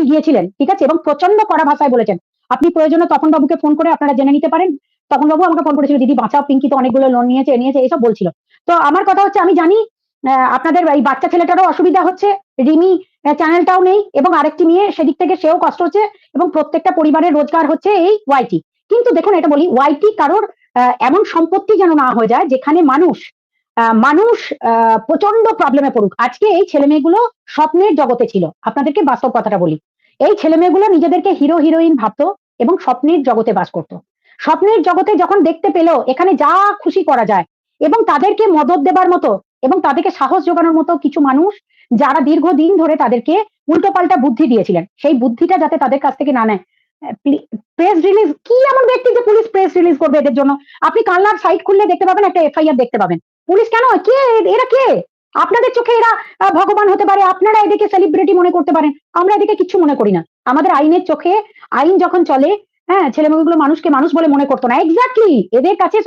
গিয়েছিলেন, ঠিক আছে, এবং প্রচন্ড কড়া ভাষায় বলেছেন। আপনি প্রয়োজনে তপন বাবুকে ফোন করে আপনারা জেনে নিতে পারেন। তপন বাবু আমাকে ফোন করেছিল, দিদি বাঁচাও, পিঙ্কি তো অনেকগুলো লোন নিয়েছে, নিয়েছে, এইসব বলছিল। তো আমার কথা হচ্ছে, আমি জানি আপনাদের এই বাচ্চা ছেলেটারও অসুবিধা হচ্ছে, রিমি চ্যানেলটাও নেই, এবং আরেকটি মেয়ে সেদিক থেকে সেও কষ্ট হচ্ছে, এবং প্রত্যেকটা পরিবারের রোজগার হচ্ছে এই ওয়াইটি। কিন্তু দেখুন, এটা বলি, ওয়াইটি কারোর এমন সম্পত্তি যেন না হয়ে যায় যেখানে মানুষ প্রচন্ড প্রবলেমে পড়ুক। আজকে এই ছেলে মেয়েগুলো স্বপ্নের জগতে ছিল, আপনাদেরকে বাস্তব কথাটা বলি। এই ছেলে মেয়েগুলো নিজেদেরকে হিরো হিরোইন ভাবতো এবং স্বপ্নের জগতে বাস করতো। স্বপ্নের জগতে যখন দেখতে পেল এখানে যা খুশি করা যায়, এবং তাদেরকে মদত দেবার মতো এবং তাদেরকে সাহস যোগানোর মতো কিছু মানুষ, যারা দীর্ঘদিন ধরে তাদেরকে উল্টোপাল্টা বুদ্ধি দিয়েছিলেন, সেই বুদ্ধিটা যাতে তাদের কাছ থেকে না নেয়। প্রেস রিলিজ কি এমন ব্যক্তি যে পুলিশ প্রেস রিলিজ করবে এদের জন্য? আপনি কানলার সাইট খুললে দেখতে পাবেন একটা এফআইআর দেখতে পাবেন। পুলিশ কেন? কে এরা? কে? আপনাদের চোখে এরা ভগবান হতে পারে, আপনারা এদেরকে সেলিব্রিটি মনে করতে পারেন, আমরা এদেরকে কিচ্ছু মনে করি না। আমাদের আইনের চোখে আইন যখন চলে, হ্যাঁ, ছেলেমেয়েগুলো মানুষকে মানুষ বলে মনে করতো না। এক্স্যাক্টলি এদের কাছে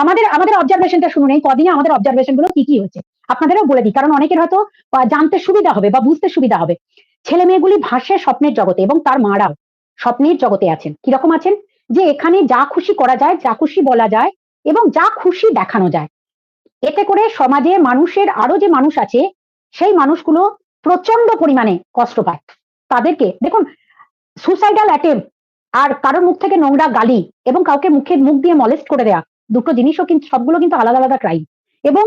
আমাদের আমাদের অবজারভেশনটা শুনুন, এই কদিনে আমাদের অবজারভেশন গুলো কি কি হচ্ছে আপনাদেরও বলে দিই, কারণ অনেকের হয়তো জানতে সুবিধা হবে বা বুঝতে সুবিধা হবে। ছেলে মেয়েগুলি ভাসে স্বপ্নের জগতে, এবং তার মারাও স্বপ্নের জগতে আছেন। কিরকম আছেন? যে এখানে যা খুশি করা যায়, যা খুশি বলা যায়, এবং যা খুশি দেখানো যায়, এতে করে সমাজে মানুষের আরো যে মানুষ আছে সেই মানুষগুলো প্রচন্ড পরিমাণে কষ্ট পায়। তাদেরকে দেখুন, সুসাইডাল অ্যাটেম্প আর কারোর মুখ থেকে নোংরা গালি এবং কাউকে মুখ দিয়ে মলেস্ট করে দেয়া, দুটো জিনিসও কিন্তু সবগুলো কিন্তু আলাদা আলাদা ক্রাইম। এবং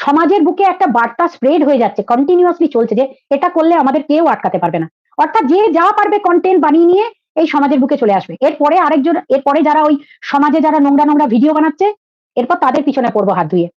সমাজের বুকে একটা বার্তা স্প্রেড হয়ে যাচ্ছে, কন্টিনিউয়াসলি চলছে, যে এটা করলে আমাদের কেউ আটকাতে পারবে না। অর্থাৎ যে যা পারবে কন্টেন্ট বানিয়ে নিয়ে এই সমাজের বুকে চলে আসবে। এরপরে আরেকজন, এরপরে যারা ওই সমাজে যারা নোংরা নোংরা ভিডিও বানাচ্ছে, এরপর তাদের পিছনে পড়বো হাত ধুয়ে।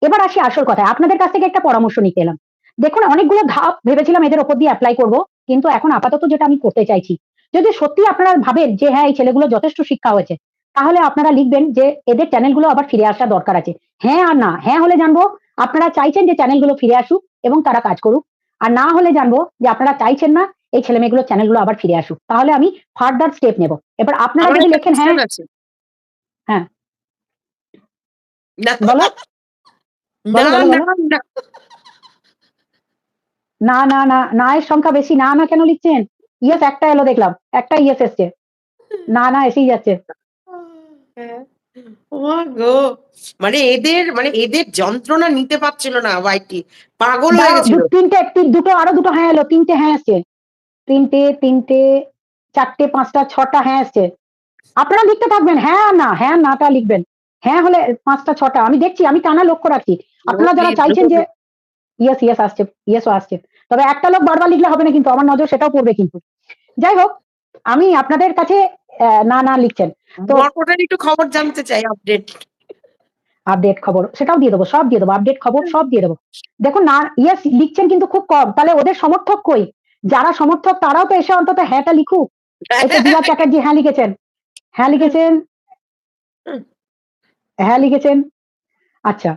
এবার আসি আসল কথায়, আপনাদের কাছ থেকে একটা পরামর্শ নিতে এলাম। দেখুন, অনেকগুলো ধাপ ভেবেছিলাম এদের ওপর দিয়ে অ্যাপ্লাই করব, কিন্তু এখন আপাতত যেটা আমি করতে চাইছি, যদি সত্যি আপনারা ভাবেন যে হ্যাঁ, এই ছেলেগুলো যথেষ্ট শিক্ষা হয়েছে, তাহলে আপনারা লিখবেন যে এদের চ্যানেলগুলো আবার ফিরে আসা দরকার আছে। হ্যাঁ আর না, হ্যাঁ হলে জানবো আপনারা চাইছেন যে চ্যানেলগুলো ফিরে আসুক এবং তারা কাজ করুক, আর না হলে জানবো যে আপনারা চাইছেন না এই ছেলে মেয়েগুলোর চ্যানেলগুলো আবার ফিরে আসুক। তাহলে আমি ফার্দার স্টেপ নেব। এবার আপনারা আমার যদি একটা লেখেন হ্যাঁ, কোশ্চেন আছে। হ্যাঁ, না বলো না বলো বলো না বলো। না, না না না, না এর সংখ্যা বেশি। না না কেন লিখছেন? ইয়েস একটা এলো দেখলাম, একটা ইয়েস এসছে। না না এসেই যাচ্ছে। হ্যাঁ। ও গো, মানে এদের যন্ত্রণা নিতে পারছিল না ওয়াইটি, পাগল হয়ে দাঁড়াও, গেছিল। দুটো আরো দুটো হ্যাঁ এলো, তিনটে হ্যাঁ এসছে। তিনটে, চারটে, পাঁচটা, ছটা হ্যাঁ এসছে। আপনারা লিখতে থাকবেন হ্যাঁ আর না, হ্যাঁ নাটা লিখবেন। হ্যাঁ হলে পাঁচটা ছটা আমি দেখছি, আমি টানা লক্ষ্য রাখছি। আপনারা যারা চাইছেন যে ইয়েস ইয়েস আসছে, ইয়েসও আসছে, তবে একটা লোক বারবার লিখলে হবে না, কিন্তু আমার নজর সেটাও পড়বে কিন্তু। যাই হোক, আমি আপনাদের কাছে না না লিখছেন তো মর্কটার একটু খবর জানতে চাই, আপডেট। আপডেট খবর সেটাও দিয়ে দেবো, সব দিয়ে দেবো, আপডেট খবর সব দিয়ে দেবো। দেখুন না, ইয়েস লিখছেন কিন্তু খুব কম, তাহলে ওদের সমর্থক কই? যারা সমর্থক তারাও তো এসে অন্তত হ্যাঁটা লিখুক। এই তো দিয়া চ্যাটার্জি হ্যাঁ লিখেছেন, হ্যাঁ লিখেছেন, হ্যাঁ লিখেছেন। আচ্ছা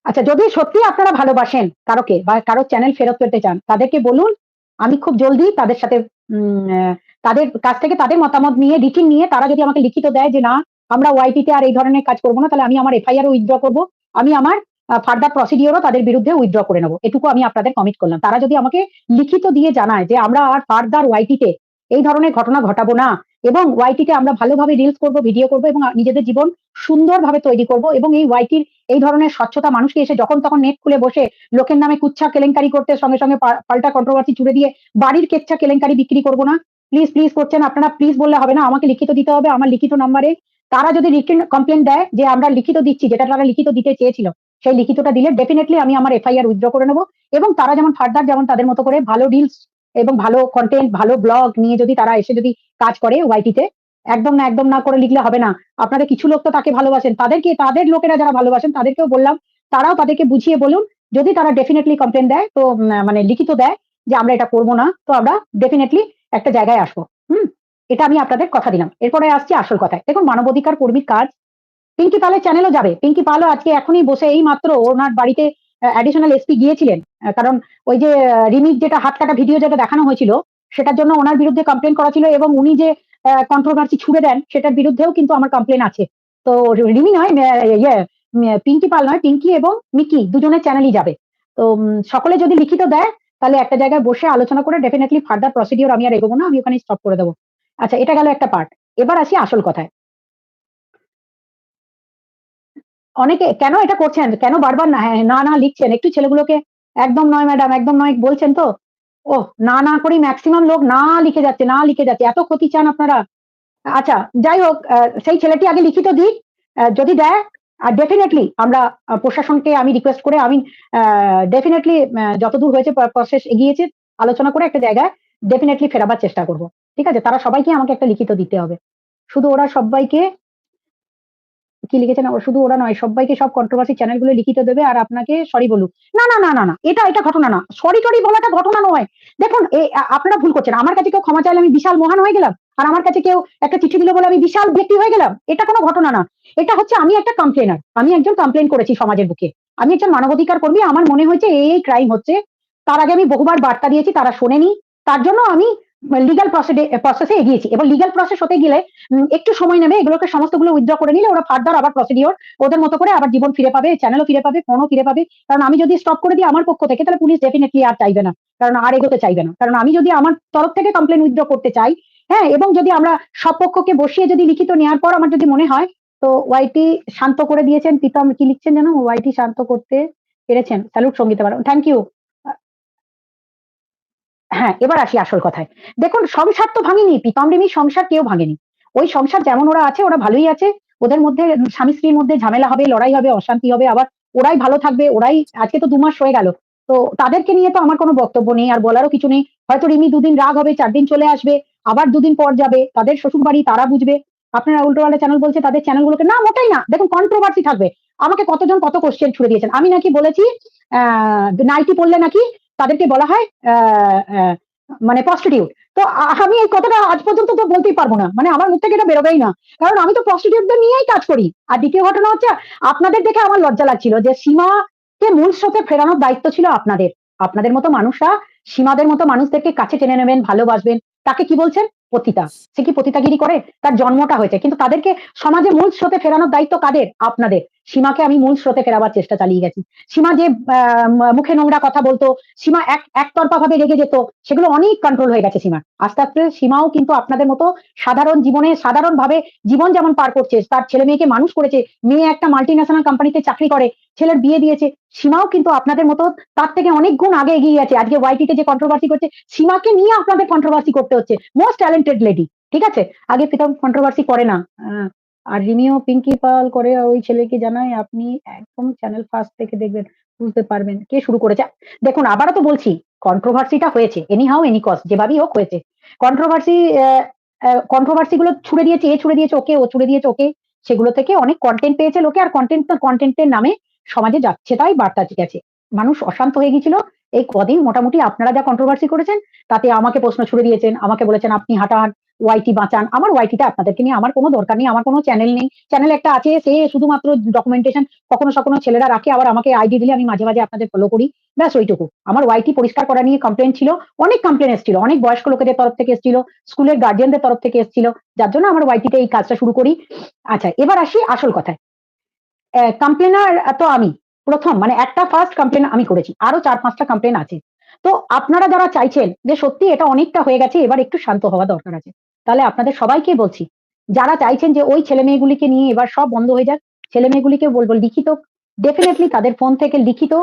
আচ্ছা, যদি সত্যি আপনারা ভালোবাসেন কারোকে বা কারো চ্যানেল ফেরত পেতে চান, তাদেরকে বলুন আমি খুব জলদি তাদের সাথে তাদের কাছ থেকে তাদের মতামত নিয়ে, রিটিন নিয়ে, তারা যদি আমাকে লিখিত দেয় যে না আমরা ওয়াইটিতে আর এই ধরনের কাজ করবো না, তাহলে আমি আমার এফআইআর উইথড্র করবো, আমি আমার ফার্দার প্রসিডিওরও তাদের বিরুদ্ধে উইথড্র করে নেবো, এটুকু আমি আপনাদের কমিট করলাম। তারা যদি আমাকে লিখিত দিয়ে জানায় যে আমরা আর ফার্দার ওয়াইটিতে এই ধরনের ঘটনা ঘটাবো না, এবং ওয়াইটিতে আমরা ভালোভাবে রিলস করবো, ভিডিও করবো, এবং নিজেদের জীবন সুন্দরভাবে তৈরি করবো, এবং এই ওয়াইটির এই ধরনের স্বচ্ছতা মানুষকে এসে যখন তখন নেট খুলে বসে লোকের নামে কুচ্ছা কেলেঙ্কারি করতে, সঙ্গে সঙ্গে পাল্টা কন্ট্রোভার্সি ছুড়ে দিয়ে বাড়ির কেচ্ছা কেলেঙ্কারি বিক্রি করবো না। প্লিজ প্লিজ করছেন আপনারা, প্লিজ বললে হবে না, আমাকে লিখিত দিতে হবে আমার লিখিত নাম্বারে। তারা যদি রিটেন কমপ্লেন দেয় যে আমরা লিখিত দিচ্ছি, যেটা তারা লিখিত দিতে চেয়েছিল, সেই লিখিতটা দিলে ডেফিনেটলি আমি আমার এফআইআর উইথড্র করে নেবো, এবং তারা যেমন ফার্দার যেমন তাদের মতো করে ভালো রিলস এবং ভালো কন্টেন্ট, ভালো ব্লগ নিয়ে যদি তারা এসে যদি কাজ করে ওয়াইটিতে, একদম না করে লিখলে হবে না। আপনাদের কিছু লোক তো তাকে ভালোবাসেন, তাদেরকে, তাদের লোকেরা যারা ভালোবাসেন তাদেরকেও বললাম, তারাও তাদেরকে বুঝিয়ে বলুন, যদি তারা ডেফিনেটলি কমপ্লেন দেয় তো মানে লিখিত দেয় যে আমরা এটা করবো না, তো আমরা ডেফিনেটলি একটা জায়গায় আসবো। এটা আমি আপনাদের কথা দিলাম। এরপরে আসছি আসল কথায়। দেখুন, মানবাধিকার কর্মীর কাজ, পিঙ্কি পালের চ্যানেলও যাবে। পিঙ্কি পালও আজকে এখনই বসে এই মাত্র ওনার বাড়িতে অ্যাডিশনাল এসপি গিয়েছিলেন, কারণ ওই যে রিমির যেটা হাত কাটা ভিডিও যেটা দেখানো হয়েছিল, সেটার জন্য ওনার বিরুদ্ধে কমপ্লেন করা ছিল, এবং উনি যে কন্ট্রোভার্সি ছুড়ে দেন সেটার বিরুদ্ধেও কিন্তু আমার কমপ্লেন আছে। তো রিমি নয়, পিঙ্কি পাল নয়, পিঙ্কি এবং মিকি দুজনের চ্যানেলই যাবে। তো সকলে যদি লিখিত দেয় তাহলে একটা জায়গায় বসে আলোচনা করে ডেফিনেটলি ফার্দার প্রসিডিওর আমি আর এগোবো না, আমি ওখানে স্টপ করে দেবো। আচ্ছা, এটা গেল একটা পার্ট। এবার আসি আসল কথায়। অনেকে কেন এটা করছেন? কেন বারবার না, হ্যাঁ, না, না লিখছেন? একটু ছেলেগুলোকে একদম নয় ম্যাডাম, একদম নয় বলছেন তো? ওহ! না, না করেই মেক্সিমাম লোক না লিখে যাচ্ছে, না লিখে যাচ্ছে। এত ক্ষতি চান আপনারা? আচ্ছা, যাই হোক, সেই ছেলেটি আগে লিখিত দিক। যদি দেয়, ডেফিনিটলি আমরা প্রশাসনকে আমি রিকোয়েস্ট করে আমি ডেফিনিটলি যতদূর হয়েছে প্রসেস এগিয়েছে, আলোচনা করে একটা জায়গায় ডেফিনিটলি ফেরাবার চেষ্টা করব। ঠিক আছে? তারা সবাইকে আমাকে একটা লিখিত দিতে হবে। শুধু ওরা সব্বাইকে কি লিখেছেন? শুধু ওরা নয়, সব্বাইকে সব কন্ট্রোভার্সি চ্যানেলগুলো লিখিত দেবে আর আপনাকে সরি বলুক। না, না, না, না, না। এটা ঘটনা না। সরি-টরি বলাটা ঘটনা নয়। দেখুন, আপনারা ভুল করছেন। আমার কাছে কেউ ক্ষমা চাইলে আমি বিশাল মহান হয়ে গেলাম। আর আমার কাছে কেউ একটা চিঠি দিল বলে আমি বিশাল ব্যক্তি হয়ে গেলাম। এটা কোনো ঘটনা না। এটা হচ্ছে আমি একটা কমপ্লেইনার। আমি একজন কমপ্লেইন করেছি সমাজের বুকে। আমি একজন মানবাধিকার কর্মী। আমার মনে হয়েছে এই ক্রাইম হচ্ছে। তার আগে আমি বহুবার বার্তা দিয়েছি, তারা শোনেনি। তার জন্য আমি লিগ্যাল প্রসেসে এগিয়েছি এবং লিগ্যাল প্রসেস হতে গেলে একটু সময় নেবে। এগুলোকে সমস্তগুলো উইথড্র করে নিলে ওরা ফার্দার আবার প্রসিডিওর ওদের মতো করে আবার জীবন ফিরে পাবে, চ্যানেলও ফিরে পাবে, ফোনও ফিরে পাবে। কারণ আমি যদি স্টপ করে দিই আমার পক্ষ থেকে, তাহলে পুলিশ ডেফিনিটলি আর চাইবে না। কারণ আর এগোতে চাইবে না। কারণ আমি যদি আমার তরফ থেকে কমপ্লেন উইথড্র করতে চাই, হ্যাঁ, এবং যদি আমরা সব পক্ষকে বসিয়ে যদি লিখিত নেওয়ার পর আমার যদি মনে হয়, তো ওয়াইটি শান্ত করে দিয়েছেন, প্রীতম কি লিখছেন যেন? ওয়াইটি শান্ত করতে পেরেছেন। Salute Sangeeta madam. Thank you. হ্যাঁ, এবার আসি আসল কথায়। দেখুন, সংসার তো ভাঙেনি, প্রীতম রিমির সংসার কেউ ভাঙেনি। ওই সংসার যেমন ওরা আছে, ওরা ভালোই আছে। ওদের মধ্যে স্বামী-স্ত্রীর মধ্যে ঝামেলা হবে, লড়াই হবে, অশান্তি হবে। আবার ওরাই ভালো থাকবে, ওরাই আজকে তো ২ মাস হয়ে গেল। তো তাদেরকে নিয়ে তো আমার কোনো বক্তব্য নেই, আর বলারও কিছু নেই। হয়তো রিমি ২ দিন রাগ হবে, ৪ দিন চলে আসবে, আবার ২ দিন পর যাবে। তাদের শ্বশুরবাড়ি তারা বুঝবে। আপনারা উল্টোপাল্টা চ্যানেল বলছে তাদের চ্যানেলগুলোকে, না মোটেই না। দেখুন, কন্ট্রোভার্সি থাকবে। আমাকে কতজন কত কোয়েশ্চেন ছুড়ে দিয়েছেন। আমি নাকি বলেছি আ নাইটি পড়লে নাকি তাদেরকে বলা হয় আ আ মানে প্রস্টিটিউট। তো আমি এই কথাটা আজ পর্যন্ত তো বলতেই পারব না। মানে আমার মুখ থেকে এটা বেরোবেই না। কারণ আমি তো প্রস্টিটিউটদের নিয়েই কাজ করি। আর দ্বিতীয় ঘটনা হচ্ছে, আপনাদের দেখে আমার লজ্জা লাগছিল যে সীমাকে মূল স্রোতে ফেরানোর দায়িত্ব ছিল আপনাদের। আপনাদের মতো মানুষরা সীমাদের মতো মানুষদেরকে কাছে টেনে নেবেন, ভালোবাসবেন। তাকে কি বলছেন? পতিতা। সে কি পতিতাগিরি করে? তার জন্মটা হয়েছে। কিন্তু তাদেরকে সমাজে মূল স্রোতে ফেরানোর দায়িত্ব কাদের? আপনাদের। সীমাকে আমি মূল স্রোতে ফেরাবার চেষ্টা চালিয়ে গেছি। সীমা যে মুখে নোংরা কথা বলতো, সীমা একতরফা ভাবে রেগে যেত, সেগুলো অনেক কন্ট্রোল হয়ে গেছে সীমার। আস্তে, আস্তে সীমাও কিন্তু আপনাদের মতো সাধারণ জীবনে সাধারণভাবে জীবন যেমন পার করছে, তার ছেলে-মেয়েকে মানুষ করেছে, মেয়ে একটা মাল্টিন্যাশনাল কোম্পানিতে চাকরি করে, ছেলের বিয়ে দিয়েছে। সীমাও কিন্তু আপনাদের মতো তার থেকে অনেক গুণ আগে এগিয়ে গেছে। আজকে ওয়াইটিতে যে কন্ট্রোভার্সি করছে, সীমাকে নিয়ে আপনাদের কন্ট্রোভার্সি করতে হচ্ছে। Most talented lady. ঠিক আছে? আগে প্রীতম কন্ট্রোভার্সি করে না। আ আর রিমিও পিঙ্কি পাল করে ওই ছেলেকে জানায় আপনি একদম চ্যানেল ফার্স্ট থেকে দেখবেন, বুঝতে পারবেন কে শুরু করেছে। দেখুন, আবারও তো বলছি, কন্ট্রোভার্সিটা হয়েছে। এনি হাউ এনি কস্ট, যেভাবেই হোক হয়েছে। কন্ট্রোভার্সি কন্ট্রোভার্সি গুলো ছুড়ে দিয়েছে, এ ছুড়ে দিয়েছে ওকে, ও ছুড়ে দিয়েছে ওকে। সেগুলো থেকে অনেক কনটেন্ট পেয়েছে লোকে, আর কনটেন্টের নামে সমাজে যাচ্ছে তাই বার্তা গেছে। মানুষ অশান্ত হয়ে গেছিল। এই কদিন মোটামুটি আপনারা যা কন্ট্রোভার্সি করেছেন, তাতে আমাকে প্রশ্ন ছুড়ে দিয়েছেন। আমাকে বলেছেন আপনি হাঁটান, ওয়াইটি বাঁচান। আমার ওয়াইটিটা আপনাদেরকে নিয়ে আমার কোনো দরকার নেই। আমার কোনো চ্যানেল নেই। চ্যানেল একটা আছে, সে শুধুমাত্র ডকুমেন্টেশন কখনো সখনো ছেলেরা রাখে, আবার আমাকে আইডি দিলে আমি মাঝে, মাঝে আপনাদের ফলো করি। ব্যাস ওইটুকু। আমার ওয়াইটি পরিষ্কার করা নিয়ে কমপ্লেইন ছিল। অনেক কমপ্লেইন এসেছিল। অনেক বয়স্ক লোকেদের তরফ থেকে এসেছিল, স্কুলের গার্ডিয়ানদের তরফ থেকে এসেছিল। যার জন্য আমার ওয়াইটিতে এই কাজটা শুরু করি। আচ্ছা, এবার আসি আসল কথায়। কমপ্লেইনার তো আমি। ১ম মানে একটা ফার্স্ট কমপ্লেইন আমি করেছি। আরো ৪-৫ টা কমপ্লেইন আছে। তো আপনারা যারা চাইছেন যে সত্যি এটা অনেকটা হয়ে গেছে, এবার একটু শান্ত হওয়া দরকার আছে। তাহলে আপনাদের সবাইকেই বলছি, যারা চাইছেন যে ওই ছেলেমেয়েগুলিকে নিয়ে এবার সব বন্ধ হয়ে যাক, ছেলেমেয়েগুলিকে বলব লিখিত, ডেফিনিটলি তাদের ফোন থেকে লিখিত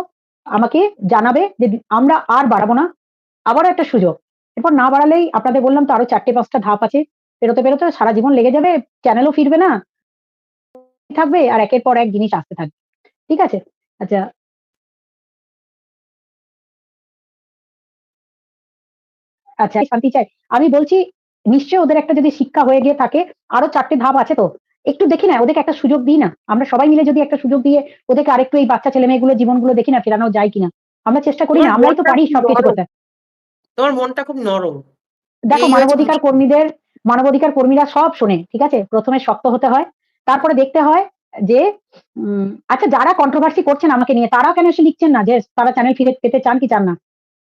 আমাকে জানাবে যে আমরা আর বাড়াবো না। আবারও একটা সুযোগ। এরপর না বাড়ালেই আপনাদের বললাম তো আরো ৪-৫ টা ধাপ আছে। পেরোতে, পেরোতে সারা জীবন লেগে যাবে। চ্যানেলও ফিরবে না। থাকবে আর একের পর এক জিনিস আসতে থাকবে। ঠিক আছে? আচ্ছা, আচ্ছা শান্তি চাই। আমি বলছি নিশ্চয়ই ওদের একটা যদি শিক্ষা হয়ে গিয়ে থাকে, আরো ৪ টে ধাপ আছে তো। একটু দেখি না, ওদেরকে একটা সুযোগ দিই না। আমরা সবাই মিলে যদি একটা সুযোগ দিয়ে ওদেরকে আরেকটু এই বাচ্চা ছেলেমেয়েগুলোর জীবনগুলো দেখি না ফেরানো যায় কিনা। আমরা চেষ্টা করি তোমার না। আমরাই তো মনটা পারি খুব সবকিছু নরম। করতে। তোমার মনটা খুব নরম। দেখো, এই হচ্ছে মানবাধিকার কর্মীরা সব শোনে। ঠিক আছে? ১ম এ শক্ত হতে হয়। তারপরে দেখতে হয় যে আচ্ছা, যারা কন্ট্রোভার্সি করছেন আমাকে নিয়ে, তারা কেন এসে লিখছেন না যে তারা চ্যানেল ফিরে পেতে চান কি চান না?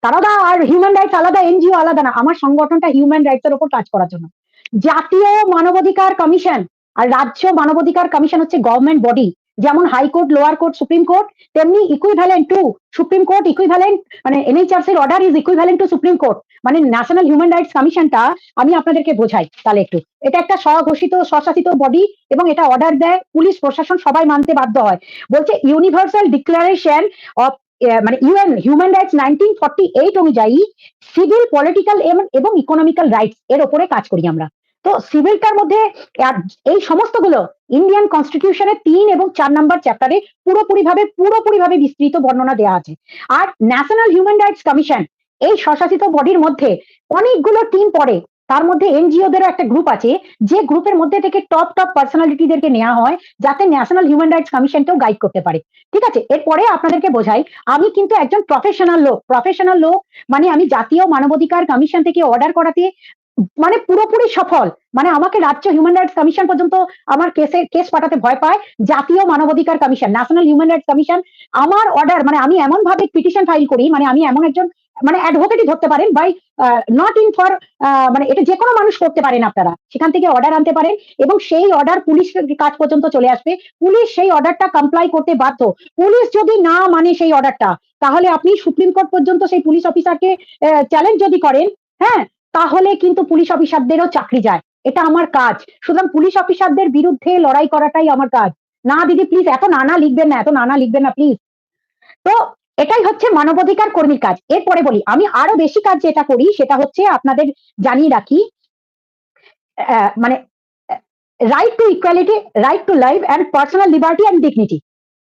তারাও আর হিউম্যান রাইটস আলাদা, এনজিও আলাদা না। আমার সংগঠনটা হিউম্যান রাইটস এর উপর কাজ করার জন্য। জাতীয় মানবাধিকার কমিশন আর রাজ্য মানবাধিকার কমিশন হচ্ছে গভর্নমেন্ট বডি। যেমন high court, lower court, supreme court, তেমনি equivalent to supreme court, equivalent মানে এনএইচআরসি এর order is equivalent to supreme court. মানে ন্যাশনাল হিউম্যান রাইটস কমিশনটা আমি আপনাদেরকে বোঝাই তাহলে একটু। এটা একটা স্বঘোষিত স্বশাসিত বডি এবং এটা অর্ডার দেয়, পুলিশ প্রশাসন সবাই মানতে বাধ্য হয়। বলছে ইউনিভার্সাল ডিক্লারেশন অফ মানে ইউএন হিউম্যান রাইটস 1948 অনুযায়ী সিভিল, পলিটিক্যাল এবং ইকোনমিক্যাল রাইটস এর উপরে কাজ করি আমরা। তো সিভিলটার মধ্যে এই সমস্তগুলো ইন্ডিয়ান কনস্টিটিউশনের 3 এবং 4 নম্বর চ্যাপ্টারে পুরোপুরিভাবে বিস্তৃত বর্ণনা দেওয়া আছে। আর ন্যাশনাল হিউম্যান রাইটস কমিশন এই স্বশাসিত বডির মধ্যে অনেকগুলো টিম পড়ে। তার মধ্যে এনজিওদেরও একটা গ্রুপ আছে, যে গ্রুপের মধ্যে থেকে টপ পার্সোনালিটিদেরকে নেওয়া হয় যাতে ন্যাশনাল হিউম্যান রাইটস কমিশনকেও গাইড করতে পারে। ঠিক আছে, এরপরে আপনাদেরকে বোঝাই আমি কিন্তু একজন প্রফেশনাল লোক। মানে আমি জাতীয় মানবাধিকার কমিশন থেকে অর্ডার করাতে মানে পুরোপুরি সফল। মানে আমাকে রাজ্য হিউম্যান রাইটস কমিশন পর্যন্ত আমার কেস পাঠাতে ভয় পায়। জাতীয় মানবাধিকার commission, national human rights commission আমার অর্ডার, মানে আমি এমন ভাবে পিটিশন ফাইল করি, মানে আমি এমন একজন মানে অ্যাডভোকেটই ধরতে পারেন বাই নট ইন ফর মানে এটা যে কোনো মানুষ করতে পারেন, আপনারা সেখান থেকে অর্ডার আনতে পারেন এবং সেই অর্ডার পুলিশ কাজ পর্যন্ত চলে আসবে। পুলিশ সেই অর্ডারটা কমপ্লাই করতে বাধ্য। পুলিশ যদি না মানে সেই অর্ডারটা, তাহলে আপনি সুপ্রিম কোর্ট পর্যন্ত সেই পুলিশ অফিসারকে চ্যালেঞ্জ যদি করেন, হ্যাঁ, তাহলে কিন্তু পুলিশ অফিসারদেরও চাকরি যায়। এটা আমার কাজ। সুতরাং পুলিশ অফিসারদের বিরুদ্ধে লড়াই করাটাই আমার কাজ। না দিদি প্লিজ এত নানা লিখবেন না, এত নানা লিখবেন না প্লিজ। তো এটাই হচ্ছে মানবাধিকার কর্মীর কাজ। এরপরে বলি আমি আরো বেশি কাজ যেটা করি সেটা হচ্ছে আপনাদের জানিয়ে রাখি, মানে right to equality, right to life and personal liberty and dignity,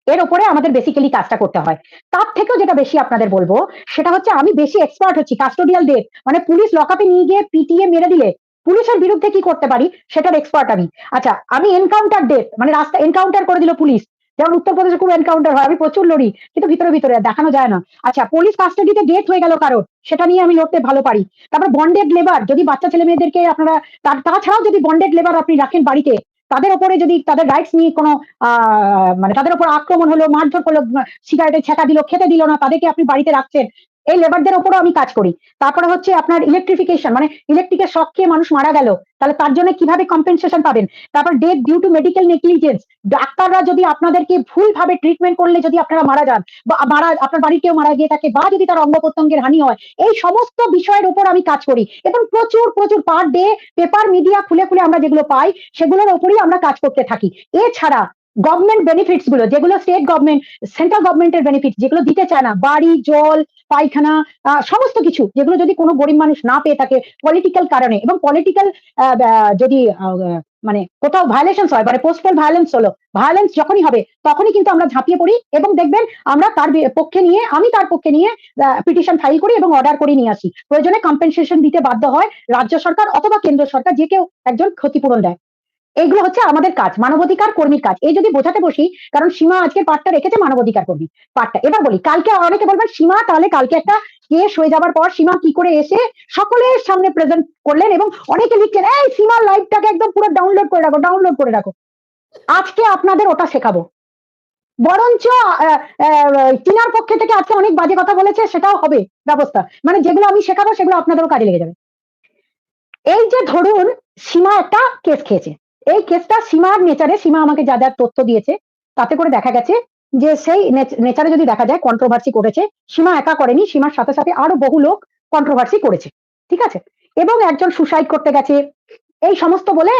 এর উপরে আমাদের বেসিক্যালি কাজটা করতে হয়। তার থেকেও যেটা বেশি আপনাদের বলবো সেটা হচ্ছে আমি বেশি এক্সপার্ট হচ্ছি কাস্টোডিয়াল ডেথ, মানে পুলিশ লকআপে নিয়ে গিয়ে পিটিয়ে মেরে দিলে পুলিশের বিরুদ্ধে কি করতে পারি সেটার এক্সপার্ট আমি। আচ্ছা, আমি এনকাউন্টার ডেথ, মানে রাস্তা এনকাউন্টার করে দিল পুলিশ, যেমন উত্তরপ্রদেশে খুব এনকাউন্টার হয়, আমি প্রচুর লড়ি কিন্তু ভিতরে দেখানো যায় না। আচ্ছা, পুলিশ কাস্টাডিতে ডেথ হয়ে গেল কারোর, সেটা নিয়ে আমি লড়তে ভালো পারি। তারপর বন্ডেড লেবার, যদি বাচ্চা ছেলে মেয়েদেরকে আপনারা তাছাড়াও যদি বন্ডেড লেবার আপনি রাখেন বাড়িতে, তাদের উপরে যদি তাদের রাইটস নিয়ে কোনো মানে তাদের উপর আক্রমণ হলো, মারধর করলো, সিগারেটে ছেঁকা দিল, খেতে দিল না, তাদেরকে আপনি বাড়িতে রাখছেন, এই লেবারদের উপরও আমি কাজ করি। তারপরে হচ্ছে আপনার ইলেকট্রিফিকেশন, মানে ইলেকট্রিকের শক খেয়ে মানুষ মারা গেল, তাহলে তার জন্য কিভাবে কম্পেনসেশন পাবেন। তারপর death due to medical negligence, ডাক্তাররা যদি আপনাদেরকে ভুলভাবে ট্রিটমেন্ট করলে যদি আপনারা মারা যান বা আপনার বাড়ির কেউ মারা গিয়ে থাকে, বা যদি তার অঙ্গ প্রত্যঙ্গের হানি হয়, এই সমস্ত বিষয়ের উপর আমি কাজ করি। এবং প্রচুর পার ডে পেপার মিডিয়া খুলে আমরা যেগুলো পাই সেগুলোর উপরেই আমরা কাজ করতে থাকি। এছাড়া গভর্নমেন্ট বেনিফিটস গুলো, যেগুলো স্টেট গভর্নমেন্ট, সেন্ট্রাল গভর্নমেন্টের বেনিফিট যেগুলো দিতে চায় না, বাড়ি, জল, পায়খানা, সমস্ত কিছু যেগুলো যদি কোনো গরিব মানুষ না পেয়ে থাকে পলিটিক্যাল কারণে, এবং পলিটিক্যাল যদি মানে কোথাও ভায়োলেশনস হয়, মানে পোস্টাল ভায়োলেন্স হলো, ভায়োলেন্স যখনই হবে তখনই কিন্তু আমরা ঝাঁপিয়ে পড়ি এবং দেখবেন আমরা আমি তার পক্ষে নিয়ে পিটিশন ফাইল করি এবং অর্ডার করে নিয়ে আসি। প্রয়োজনে কম্পেনসেশন দিতে বাধ্য হয় রাজ্য সরকার অথবা কেন্দ্র সরকার, যে কেউ একজন ক্ষতিপূরণ দেয়। এইগুলো হচ্ছে আমাদের কাজ, মানবাধিকার কর্মীর কাজ। এই যদি বোঝাতে বসি, কারণ সীমা আজকে পাঠটা রেখেছে মানবাধিকার কর্মী পাঠটা। এবার বলি, কালকে অনেকে বলবেন সীমা তাহলে কালকে একটা কেস হয়ে যাবার পর সীমা কি করে এসে সকলের সামনে প্রেজেন্ট করলেন, এবং অনেকে লিখছেন এই সীমার লাইভটাকে একদম পুরো ডাউনলোড করে রাখো। আজকে আপনাদের ওটা শেখাবো। বরঞ্চ চীনার পক্ষে থেকে আজকে অনেক বাজে কথা বলেছে, সেটাও হবে ব্যবস্থা, মানে যেগুলো আমি শেখাবো সেগুলো আপনাদেরও কাজে লেগে যাবে। এই যে ধরুন সীমা একটা কেস খেয়েছে, এই কেসটা সীমার নেচারে, সীমা আমাকে যা তথ্য দিয়েছে তাতে করে দেখা গেছে যে সেই নেচারে যদি দেখা যায় কন্ট্রোভার্সি করেছে, সীমা একা করেনি, সীমার সাথে আরো বহু লোক কন্ট্রোভার্সি করেছে। ঠিক আছে, এবং একজন সুসাইড করতে গেছে, এই সমস্ত বলে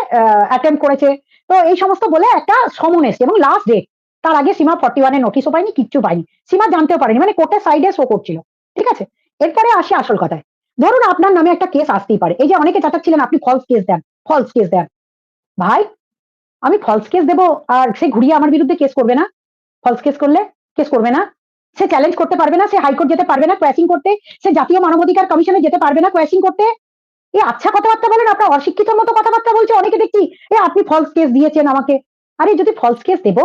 অ্যাটেম্প করেছে। তো এই সমস্ত বলে একটা সমন এসছে এবং লাস্ট ডেট, তার আগে সীমা 41 এ নোটিশও পায়নি, কিচ্ছু পায়নি, সীমা জানতেও পারেনি, মানে কোর্টের সাইডে শো করছিল। ঠিক আছে, এরপরে আসি আসল কথায়। ধরুন আপনার নামে একটা কেস আসতেই পারে, এই যে অনেকে চাচাচ্ছিলেন আপনি ফলস কেস দেন। ভাই, আমি ফলস কেস দেবো আর সে ঘুরিয়ে আমার বিরুদ্ধে কেস করবে না? ফলস কেস করলে কেস করবে না, সে চ্যালেঞ্জ করতে পারবে না, সে হাইকোর্ট যেতে পারবে না কোয়াশিং করতে, সে জাতীয় মানবাধিকার কমিশনে যেতে পারবে না কোয়াশিং করতে। আচ্ছা কথাবার্তা বলেন, আপনার অশিক্ষিতর মতো কথাবার্তা বলছে অনেকে দেখছি, আপনি ফলস কেস দিয়েছেন আমাকে। আরে যদি ফলস কেস দেবো,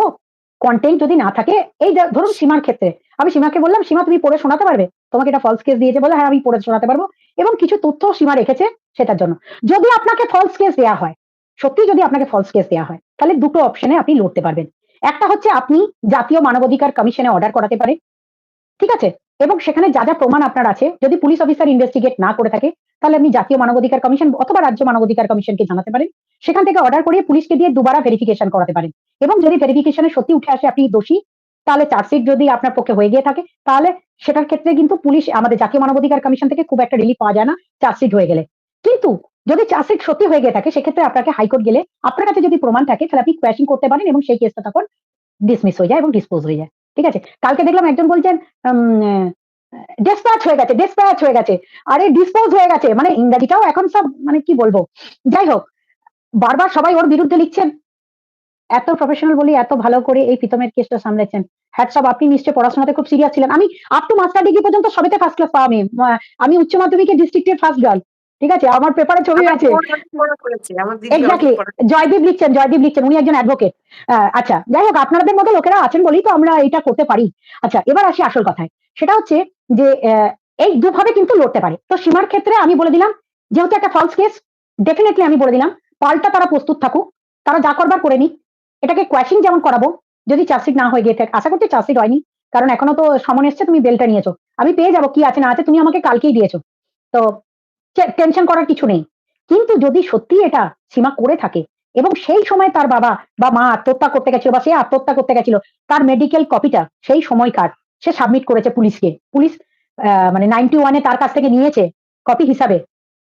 কন্টেন্ট যদি না থাকে, এই ধরুন সীমার ক্ষেত্রে আমি সীমাকে বললাম সীমা তুমি পড়ে শোনাতে পারবে, তোমাকে এটা ফলস কেস দিয়েছে বলে, হ্যাঁ আমি পড়ে শোনাতে পারবো, এবং কিছু তথ্য সীমা রেখেছে সেটার জন্য। যদি আপনাকে ফলস কেস দেওয়া হয়, সত্যি যদি আপনাকে ফলস কেস দেওয়া হয়, তাহলে দুটো অপশনে আপনি লড়তে পারবেন। একটা হচ্ছে আপনি জাতীয় মানবাধিকার কমিশনে অর্ডার করাতে পারেন, ঠিক আছে, এবং সেখানে যা প্রমাণ আপনার আছে, যদি পুলিশ অফিসার ইনভেস্টিগেট না করে থাকে, তাহলে আপনি জাতীয় মানবাধিকার কমিশন অথবা রাজ্য মানবাধিকার কমিশনকে জানাতে পারেন। সেখান থেকে অর্ডার করিয়ে পুলিশকে দিয়ে দুবার ভেরিফিকেশন করাতে পারেন। এবং যদি ভেরিফিকেশনে সত্যি উঠে আসে আপনি দোষী, তাহলে চার্জশিট যদি আপনার পক্ষে হয়ে গিয়ে থাকে, তাহলে সেটার ক্ষেত্রে কিন্তু পুলিশ আমাদের জাতীয় মানবাধিকার কমিশন থেকে খুব একটা রিলিফ পাওয়া যায় না চার্জশিট হয়ে গেলে। কিন্তু যদি চার্জশিট সত্যি হয়ে গিয়ে থাকে, সেক্ষেত্রে আপনাকে হাইকোর্ট গেলে আপনার কাছে যদি প্রমাণ থাকে, তাহলে আপনি কোয়াশিং করতে পারেন এবং সেই কেসটা তখন ডিসমিস হয়ে যায় এবং ডিসপোজ হয়ে যায়। ঠিক আছে? কালকে দেখলাম একজন বলছেন ডিসপ্যাচ হয়ে গেছে, ডিসপ্যাচ হয়ে গেছে। আরে ডিসপোজ হয়ে গেছে। মানে ইংরেজিটাও এখন সব মানে কি বলবো? যাই হোক, বারবার সবাই ওর বিরুদ্ধে লিখছেন। এত প্রফেশনাল বলি এত ভালো করে এই প্রীতমের কেসটা সামলেছেন। হ্যাটস অফ, আপনি নিশ্চয়ই পড়াশোনাতে খুব সিরিয়াস ছিলেন। আমি আপ টু মাস্টার ডিগ্রি পর্যন্ত সবেতে ফার্স্ট ক্লাস পাওয়া মেয়ে। আমি উচ্চ মাধ্যমিকে ডিস্ট্রিক্টের ফার্স্ট গার্ল। ঠিক আছে? আমার পেপারে ছবি আমার আছে। বোন অনেক পড়া করেছে, আমার দিদি অনেক এক্সাক্টলি। পড়া। জয়দীপ লিখছেন। উনি একজন অ্যাডভোকেট। আচ্ছা, যাই হোক আপনাদের মতো লোকেরা আছেন বলেই তো আমরা এটা করতে পারি। আচ্ছা, এবার আসি আসল কথায়। সেটা হচ্ছে যে এই দুভাবে কিন্তু লড়তে পারে। তো সীমার ক্ষেত্রে আমি বলে দিলাম, যেহেতু একটা ফলস কেস, ডেফিনিটলি আমি বলে দিলাম, পাল্টা তারা প্রস্তুত থাকুক। তারা যা করবার করে নিক। এটাকে কোয়াশিং যেমন করাবো, যদি চার্জশিট না হয়ে গিয়ে থাকে। আশা করছি চার্জশিট হয়নি। কারণ এখনো তো সমন এসছে, তুমি বেলটা নিয়েছো। আমি পেয়ে যাবো কি আছে না আছে, তুমি আমাকে কালকেই দিয়েছো। তো টেনশন করার কিছু নেই। কিন্তু যদি সত্যি এটা সীমা করে থাকে এবং সেই সময় তার বাবা বা মা আত্মহত্যা করতে গেছিল বা সে আত্মহত্যা করতে গেছিল, তার মেডিকেল কপিটা সেই সময়কার সে সাবমিট করেছে পুলিশকে। পুলিশ মানে 91 তার কাছ থেকে নিয়েছে কপি হিসাবে।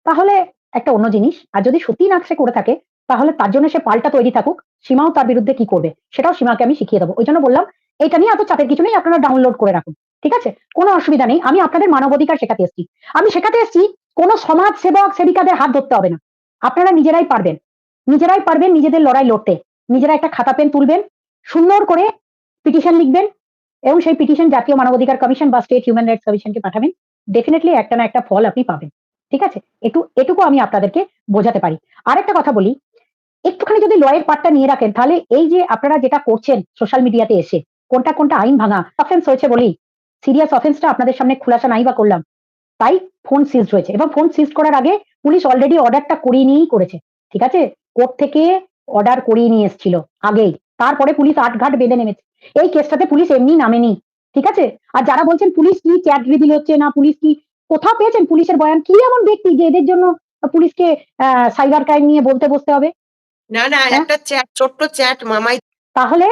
তাহলে একটা অন্য জিনিস। আর যদি সত্যি না সে করে থাকে, তাহলে তার জন্য সে পাল্টা তৈরি থাকুক। সীমাও তার বিরুদ্ধে কি করবে সেটাও সীমাকে আমি শিখিয়ে দেবো। ওই জন্য বললাম এটা নিয়ে এত চাপের কিছু নেই, আপনারা ডাউনলোড করে রাখুন। ঠিক আছে? কোনো অসুবিধা নেই। আমি আপনাদের মানবাধিকার শেখাতে এসেছি। আমি শেখাতে এসেছি কোন সমাজ সেবক সেবিকাদের হাত ধরতে হবে না। আপনারা নিজেরাই পারবেন। নিজেরাই পারবেন নিজেদের লড়াই লড়তে। নিজেরা একটা খাতা পেন তুলবেন, সুন্দর করে পিটিশন লিখবেন এবং সেই পিটিশন জাতীয় মানবাধিকার কমিশন বা স্টেট হিউম্যান রাইটস কমিশনকে পাঠাবেন। ডেফিনিটলি একটা না একটা ফল আপনি পাবেন। ঠিক আছে? এটুকু আমি আপনাদেরকে বোঝাতে পারি। আরেকটা কথা বলি, একটুখানি যদি লয়ের পার্টটা নিয়ে রাখেন, তাহলে এই যে আপনারা যেটা করছেন সোশ্যাল মিডিয়াতে এসে, কোনটা আইন ভাঙা অফেন্স হয়েছে বলি, সিরিয়াস অফেন্সটা আপনাদের সামনে খুলাসা নাই বা করলাম। তাই ফোন সিজড হয়েছে এবং ফোন সিজড করার আগে পুলিশ অলরেডি অর্ডারটা করিয়ে নিয়েই করেছে। ঠিক আছে? কোর্ট থেকে অর্ডার করিয়ে নিয়ে এসেছিল আগেই। তারপরে পুলিশ আটঘাট বেঁধে নেমেছে। এই কেসটাতে পুলিশ এমনি নামেনি। ঠিক আছে? আর যারা বলছেন পুলিশ কি চ্যাট রিভিল হচ্ছে না, পুলিশ কি কোথাও পেয়েছেন পুলিশের বয়ান? কি এমন ব্যক্তি যে এদের জন্য পুলিশকে সাইবার ক্রাইম নিয়ে বলতে বসতে হবে? না, না, হ্যাঁ? একটা চ্যাট, ছোট্ট চ্যাট মামাই। তাহলে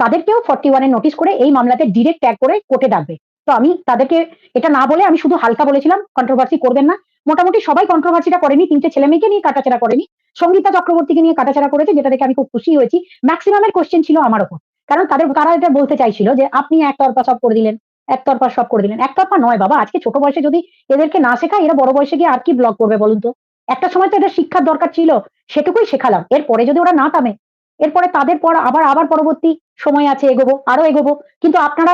তাদেরকেও 41 এর নোটিশ করে এই মামলাতে ডিরেক্ট ট্যাগ করে কোর্টে ডাকবে। তো আমি তাদেরকে এটা না বলে আমি শুধু হালকা বলেছিলাম কন্ট্রোভার্সি করবেন না। মোটামুটি সবাই কন্ট্রোভার্সিটা করেনি। ৩ টে ছেলেমেয়েকে নিয়ে কাটাছেঁড়া করেনি। সঙ্গীতা চক্রবর্তীকে নিয়ে কাটাছেঁড়া করেছে, যেটা দেখে আমি খুব খুশি হয়েছি। মেক্সিমাম এর কোয়েশ্চেন ছিল আমার উপর। কারণ তারা এটা বলতে চাইছিল যে আপনি একতরফা সব করে দিলেন, একতরফা সব করে দিলেন। একতরফা নয় বাবা, আজকে ছোট বয়সে যদি এদেরকে না শেখায়, এরা বড় বয়সে গিয়ে আর কি ব্লগ করবে বলুন তো? একটা সময় তো এদের শিক্ষার দরকার ছিল, সেটুকুই শেখালাম। এরপরে যদি ওরা না থামে, এরপরে তাদের পর আবার পরবর্তী সময় আছে, এগোবো, আরো এগোবো। কিন্তু আপনারা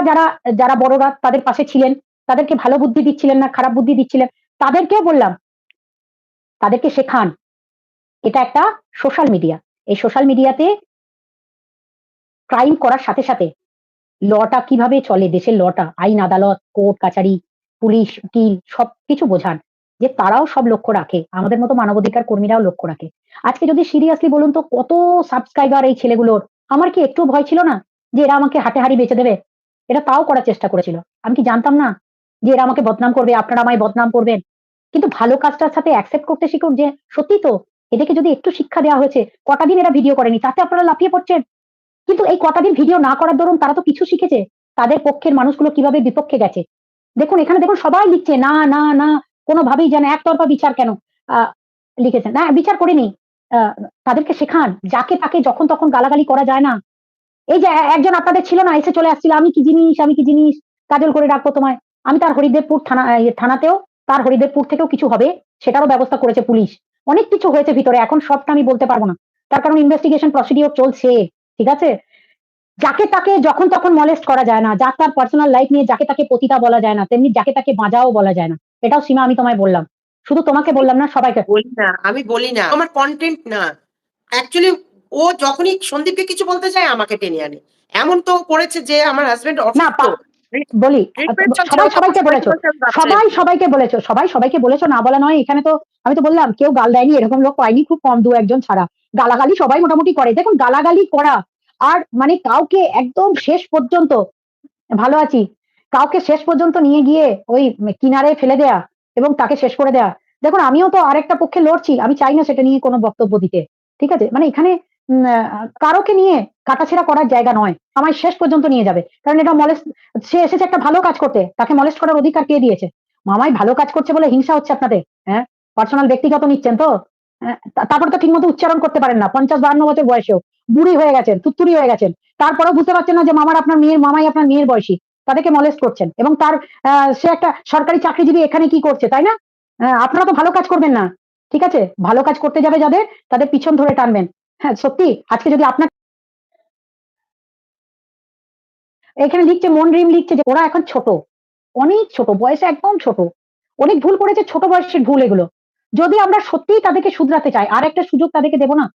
যারা বড়রা তাদের পাশে ছিলেন, তাদেরকে ভালো বুদ্ধি দিচ্ছিলেন না, খারাপ বুদ্ধি দিচ্ছিলেন, তাদেরকেও বললাম, তাদেরকে শেখান। এটা একটা সোশ্যাল মিডিয়া। এই সোশ্যাল মিডিয়াতে ক্রাইম করার সাথে সাথে লটা কিভাবে চলে, দেশের লটা, আইন আদালত, কোর্ট কাচারি, পুলিশ, উকিল সবকিছু বোঝান। যে তারাও সব লক্ষ্য রাখে। আমাদের মতো মানবাধিকার কর্মীরাও লক্ষ্য রাখে। আজকে যদি সিরিয়াসলি বলুন তো কত সাবস্ক্রাইবার এই ছেলেগুলোর, আমার কি একটু ভয় ছিল না যে এরা আমাকে হাটে হাড়ি বেচে দেবে? এরা তাও করার চেষ্টা করেছিল। আমি কি জানতাম না যে এরা আমাকে বদনাম করবে, আপনারা আমায় বদনাম করবেন? কিন্তু ভালো কাজটার সাথে অ্যাকসেপ্ট করতে শিখুন যে সত্যি তো, এদেরকে যদি একটু শিক্ষা দেওয়া হয়েছে, কটা দিন এরা ভিডিও করেনি, তাতে আপনারা লাফিয়ে পড়ছেন। কিন্তু এই কটা দিন ভিডিও না করার দরুন তারা তো কিছু শিখেছে। তাদের পক্ষের মানুষগুলো কিভাবে বিপক্ষে গেছে। দেখুন এখানে দেখুন সবাই লিখছে না, না, না, কোনোভাবেই যেন একতরফা বিচার কেন? আ লিখেছেন। না বিচার করিনি। আ তাদেরকে শেখান। যাকে তাকে যখন তখন গালাগালি করা যায় না। এই যে একজন আপনাদের ছিল না, এসে চলে আসছিল, "আমি কি জিনিস, আমি কি জিনিস, কাজল করে রাখবো তোমায়।" আমি তার হরিদেবপুর থানাতেও, তার হরিদেবপুর থেকেও কিছু হবে, সেটারও ব্যবস্থা করেছে পুলিশ। অনেক কিছু হয়েছে ভিতরে। এখন সবটা আমি বলতে পারব না। তার কারণ ইনভেস্টিগেশন প্রসিডিওর চলছে। ঠিক আছে? যাকে তাকে যখন তখন মলেস্ট করা যায় না। যার তার পার্সোনাল লাইফ নিয়ে যাকে তাকে পতিতা বলা যায় না। তেমনি যাকে তাকে বাঁজাও বলা যায় না। এটাও সীমা আমি তোমায় বললাম। শুধু তোমাকে আমি বললাম না, সবাইকে। বলি না, আমি বলি না। আমার কনটেন্ট না। অ্যাকচুয়ালি ও যখনই সন্দীপকে কিছু বলতে চায় আমাকে টেনে আনে। এমন তো করেছে যে আমার হাসব্যান্ড না অসুস্থ। বলি, ট্রিটমেন্ট চলছে, সবাই ও তখন সবাইকে সবাইকে বলেছো। বলছে আমি বাচ্চা আছি। সবাই সবাইকে বলেছো, না বলা নয়। এখানে তো আমি তো বললাম কেউ গাল দেয়নি, এরকম লোক পাইনি, খুব কম ২-১ জন ছাড়া। গালাগালি সবাই মোটামুটি করে। দেখুন গালাগালি করা আর মানে কাউকে একদম শেষ পর্যন্ত ভালো আছি। কাউকে শেষ পর্যন্ত নিয়ে গিয়ে ওই কিনারে ফেলে দেয়া এবং তাকে শেষ করে দেয়া। দেখুন আমিও তো আরেকটা পক্ষে লড়ছি। আমি চাই না সেটা নিয়ে কোনো বক্তব্য দিতে। ঠিক আছে? মানে এখানে কারোকে নিয়ে কাটাছেঁড়া করার জায়গা নয়। আমায় শেষ পর্যন্ত নিয়ে যাবে। কারণ এটা সে এসেছে একটা ভালো কাজ করতে। তাকে মলেস্ট করার অধিকার কে দিয়েছে? মামাই ভালো কাজ করছে বলে হিংসা হচ্ছে আপনাদের। হ্যাঁ? পার্সোনাল ব্যক্তিগত নিচ্ছেন তো? তারপরে তো ঠিকমতো উচ্চারণ করতে পারেন না। ৫০-৫২ বছর বয়সেও। বুড়ি হয়ে গেছেন, থুত্তুরি হয়ে গেছেন। তারপরেও বুঝতে পারছেন না যে মামাই আপনার মেয়ের বয়সী। তাদেরকে মলেস্ট করছেন। এবং তার সে একটা সরকারি চাকরিজীবী এখানে কি করছে, তাই না? আপনারা তো ভালো কাজ করবেন না। ঠিক আছে? ভালো কাজ করতে যাবে যাদের, তাদের পিছন ধরে টানবেন। হ্যাঁ, সত্যি আজকে যদি আপনার এখানে লিখছে মনরিম লিখছে যে ওরা এখন ছোট। অনেক ছোট, বয়সে একদম ছোট। অনেক ভুল করেছে, ছোট বয়সের ভুল এগুলো। যদি আমরা সত্যিই তাদেরকে শুধরাতে চাই, আরেকটা সুযোগ তাদেরকে দেব না?